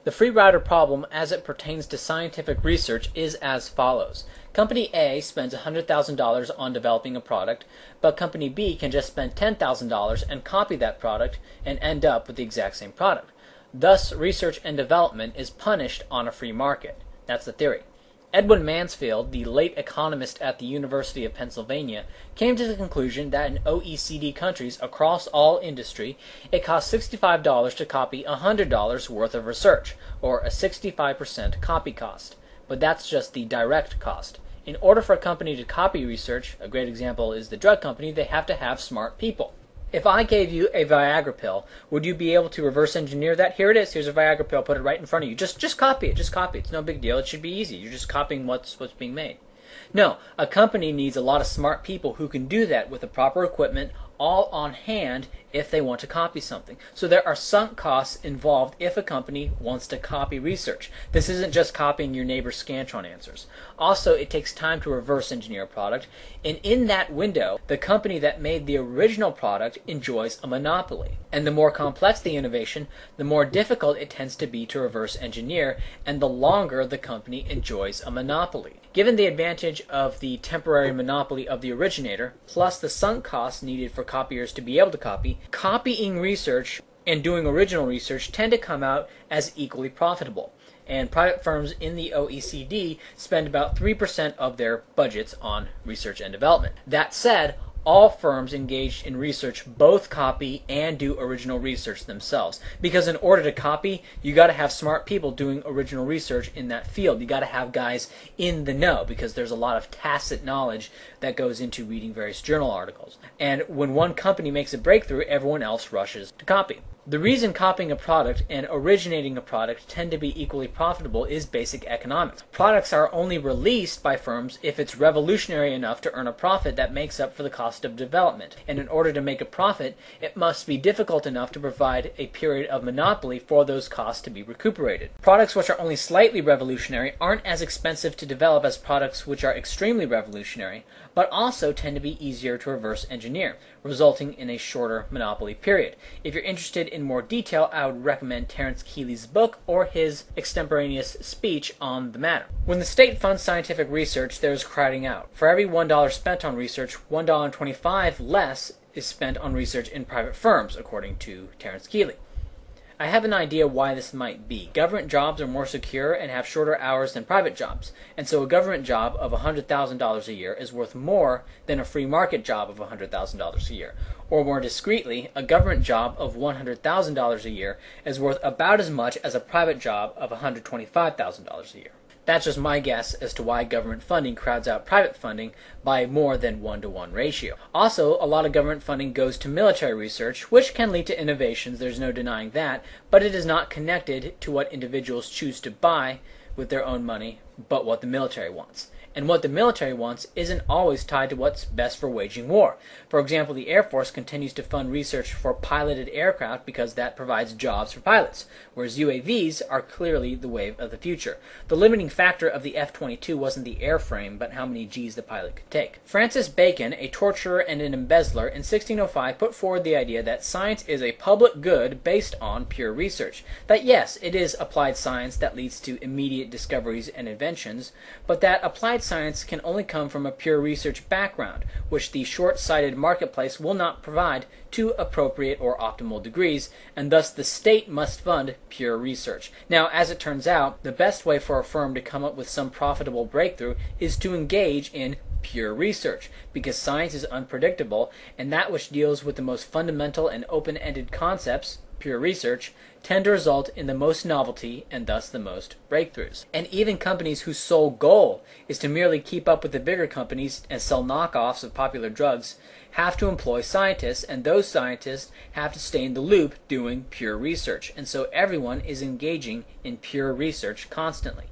The free rider problem as it pertains to scientific research is as follows. Company A spends $100,000 on developing a product, but Company B can just spend $10,000 and copy that product and end up with the exact same product. Thus, research and development is punished on a free market. That's the theory. Edwin Mansfield, the late economist at the University of Pennsylvania, came to the conclusion that in OECD countries across all industry, it costs $65 to copy $100 worth of research, or a 65% copy cost. But that's just the direct cost. In order for a company to copy research, a great example is the drug company, they have to have smart people. If I gave you a Viagra pill, would you be able to reverse engineer that? Here it is. Here's a Viagra pill. Put it right in front of you. Just copy it. Just copy it. It's no big deal. It should be easy. You're just copying what's being made. No, a company needs a lot of smart people who can do that with the proper equipment all on hand if they want to copy something. So there are sunk costs involved if a company wants to copy research. This isn't just copying your neighbor's Scantron answers. Also, it takes time to reverse engineer a product, and in that window, the company that made the original product enjoys a monopoly. And the more complex the innovation, the more difficult it tends to be to reverse engineer, and the longer the company enjoys a monopoly. Given the advantage of the temporary monopoly of the originator, plus the sunk costs needed for copiers to be able to copy, copying research and doing original research tend to come out as equally profitable. And private firms in the OECD spend about 3% of their budgets on research and development. That said, all firms engaged in research both copy and do original research themselves. Because in order to copy, you got to have smart people doing original research in that field. You got to have guys in the know, because there's a lot of tacit knowledge that goes into reading various journal articles. And when one company makes a breakthrough, everyone else rushes to copy. The reason copying a product and originating a product tend to be equally profitable is basic economics. Products are only released by firms if it's revolutionary enough to earn a profit that makes up for the cost of development. And in order to make a profit, it must be difficult enough to provide a period of monopoly for those costs to be recuperated. Products which are only slightly revolutionary aren't as expensive to develop as products which are extremely revolutionary, but also tend to be easier to reverse engineer, resulting in a shorter monopoly period. If you're interested in more detail, I would recommend Terence Kealey's book or his extemporaneous speech on the matter. When the state funds scientific research, there's crowding out. For every $1 spent on research, $1.25 less is spent on research in private firms, according to Terence Kealey. I have an idea why this might be. Government jobs are more secure and have shorter hours than private jobs, and so a government job of $100,000 a year is worth more than a free market job of $100,000 a year. Or more discreetly, a government job of $100,000 a year is worth about as much as a private job of $125,000 a year. That's just my guess as to why government funding crowds out private funding by more than 1-to-1 ratio. Also, a lot of government funding goes to military research, which can lead to innovations, there's no denying that, but it is not connected to what individuals choose to buy with their own money, but what the military wants. And what the military wants isn't always tied to what's best for waging war. For example, the Air Force continues to fund research for piloted aircraft because that provides jobs for pilots, whereas UAVs are clearly the wave of the future. The limiting factor of the F-22 wasn't the airframe, but how many Gs the pilot could take. Francis Bacon, a torturer and an embezzler, in 1605 put forward the idea that science is a public good based on pure research. That yes, it is applied science that leads to immediate discoveries and inventions, but that applied science can only come from a pure research background, which the short-sighted marketplace will not provide to appropriate or optimal degrees, and thus the state must fund pure research. Now, as it turns out, the best way for a firm to come up with some profitable breakthrough is to engage in pure research, because science is unpredictable, and that which deals with the most fundamental and open-ended concepts, pure research, tend to result in the most novelty and thus the most breakthroughs. And even companies whose sole goal is to merely keep up with the bigger companies and sell knockoffs of popular drugs have to employ scientists, and those scientists have to stay in the loop doing pure research. And so everyone is engaging in pure research constantly.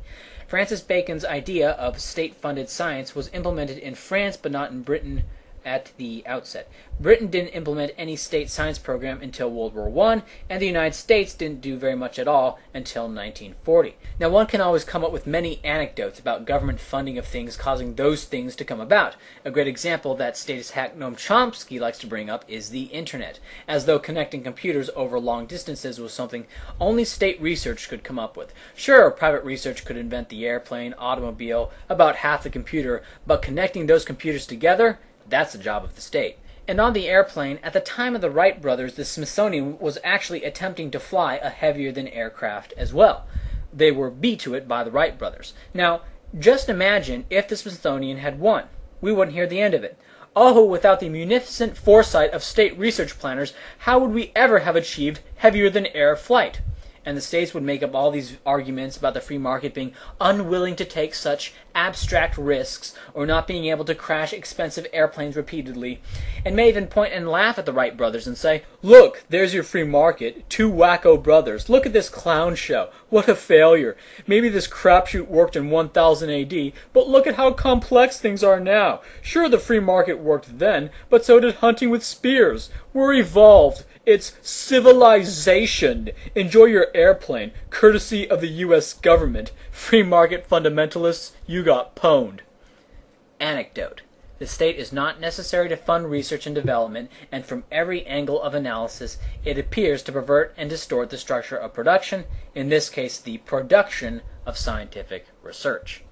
Francis Bacon's idea of state-funded science was implemented in France but not in Britain at the outset. Britain didn't implement any state science program until World War I, and the United States didn't do very much at all until 1940. Now, one can always come up with many anecdotes about government funding of things causing those things to come about. A great example that statist hack Noam Chomsky likes to bring up is the internet, as though connecting computers over long distances was something only state research could come up with. Sure, private research could invent the airplane, automobile, about half the computer, but connecting those computers together, that's the job of the state. And on the airplane, at the time of the Wright brothers, the Smithsonian was actually attempting to fly a heavier-than-air craft as well. They were beat to it by the Wright brothers. Now, just imagine if the Smithsonian had won. We wouldn't hear the end of it. Oh, without the munificent foresight of state research planners, how would we ever have achieved heavier-than-air flight? And the states would make up all these arguments about the free market being unwilling to take such abstract risks or not being able to crash expensive airplanes repeatedly, and may even point and laugh at the Wright brothers and say, "Look, there's your free market, two wacko brothers. Look at this clown show. What a failure. Maybe this crapshoot worked in 1000 AD, but look at how complex things are now. Sure, the free market worked then, but so did hunting with spears. We're evolved. It's civilization. Enjoy your airplane, courtesy of the U.S. government. Free market fundamentalists, you got pwned." Anecdote. The state is not necessary to fund research and development, and from every angle of analysis, it appears to pervert and distort the structure of production, in this case the production of scientific research.